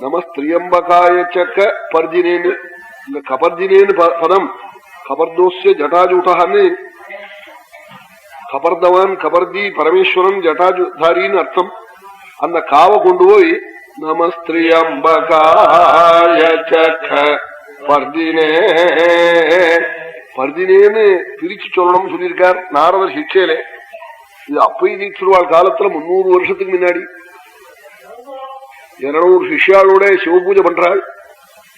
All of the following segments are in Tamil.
நமஸ்திரியம்பகாய சக்க பர்ஜினேன்னு இந்த கபர்ஜினேன்னு பதம் கபர்தோஸ்ய ஜட்டாஜூட்டான்னு கபர்தவான் கபர்தி பரமேஸ்வரன் ஜட்டாஜுதாரின்னு அர்த்தம். அந்த காவை கொண்டு போய் நமஸ்திரியம்பகாய சக்க பர்ஜினே பர்ஜினேன்னு பிரிச்சு சொல்லணும்னு சொல்லியிருக்கார் நாரதர் சிக்ஷையிலே. இது அப்பை தீட்சிருவாள் காலத்துல 300 வருஷத்துக்கு முன்னாடி 200 சிஷ்யாளோட சிவபூஜை பண்றாள்.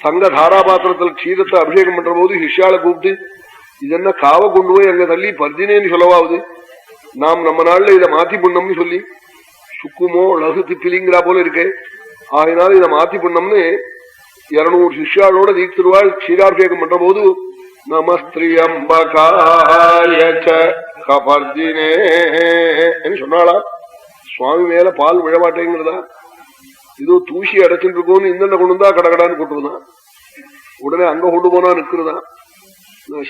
சங்க தாராபாத்திரத்தில் க்ஷீரத்தை அபிஷேகம் பண்ற போது சிஷ்யாளை கூப்பிட்டு இதென்ன காவை கொண்டு போய் அங்க தள்ளி பர்ஜினேன்னு சொல்லவாவது, நாம் நம்ம நாள்ல இதை மாத்தி பண்ணோம்னு சொல்லி சுக்குமோ லகு திப்பிலிங்கிறா போல இருக்கே, ஆகினால இதை மாத்தி பண்ணோம்னு 200 சிஷ்யாளோட தீட்சிருவாள் க்ஷீராபிஷேகம் பண்ற போது நமஸ்திரியம்பகாய கபர்ஜினே சொன்னாளா. சுவாமி மேல பால் விழமாட்டேங்கிறதா, இதோ தூசி அடைச்சுட்டு இருக்கோன்னு இந்த கொண்டு வந்தா கடகடான்னு கொட்டுருதான், உடனே அங்க கொண்டு போனா நிக்கிறதா.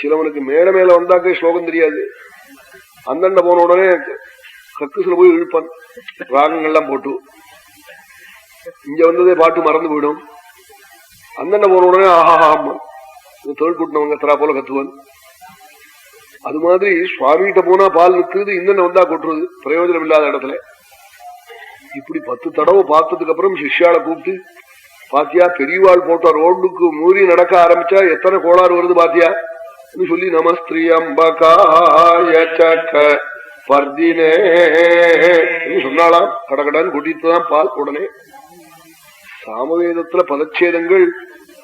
சிலவனுக்கு மேல மேல வந்தாக்க ஸ்லோகம் தெரியாது, அந்தண்ட போன உடனே கக்குசுல போய் இழுப்பான் ராகங்கள்லாம் போட்டு, இங்க வந்ததே பாட்டு மறந்து போயிடும். அந்தண்ட போன உடனே ஆஹாஹாமா தொழில் கூட்டினவங்க தரா போல கத்துவான். அது மாதிரி சுவாமிகிட்ட போனா பால் நிற்கிறது, இந்த வந்தா கொட்டுறது பிரயோஜனம் இல்லாத இடத்துல. இப்படி 10 தடவை பார்த்ததுக்கு அப்புறம் சிஷ்யாளை கூப்பிட்டு பாத்தியா பெரியவாள் போட்ட ரோடுக்கு மூறி நடக்க ஆரம்பிச்சா எத்தனை கோளாறு வருது பாத்தியா சொல்லி நமஸ்திரியம்பகாய சக்க பர்ஜினே சொன்னாலாம். கடகடான்னு கொட்டிட்டுதான் பால். உடனே சாமவேதத்துல பதச்சேதங்கள்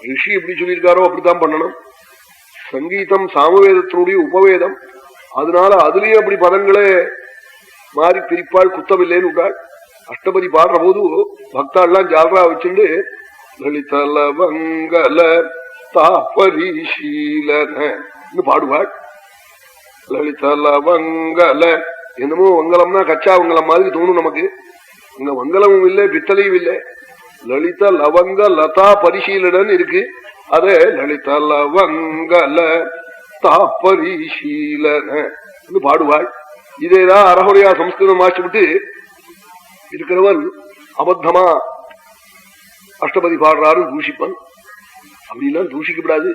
ரிஷி எப்படி சொல்லியிருக்காரோ அப்படித்தான் பண்ணணும். சங்கீதம் சாமவேதத்தினுடைய உபவேதம், அதனால அதுலயே அப்படி பதங்களே மாறி பிரிப்பாள், குத்தமில்லைன்னு விட்டாள். அஷ்டபதி பாடுற போது பக்தாள்லாம் ஜாலரா வச்சுட்டு லலிதலவங்கல தாபரிசீலன்னு பாடுவாள். லலிதலவங்கல என்னமோ வங்கலம்னா கச்சா வங்கலம் மாதிரி தோணும் நமக்கு. இங்க வங்கலமும் இல்லை பித்தளையும் இல்லை, லலித லவங்க லதா பரிசீலன் இருக்கு. அதே லலித லவங்கல தாபரிசீலன்னு பாடுவாள். இதேதான் அறகுறையா சம்ஸ்கிருதம் வாசிச்சுட்டு இருக்கிறவன் அபத்தமா அஷ்டபதி பாடுறாரு தூஷிப்பன். அப்படிலாம் தூஷிக்கப்படாது.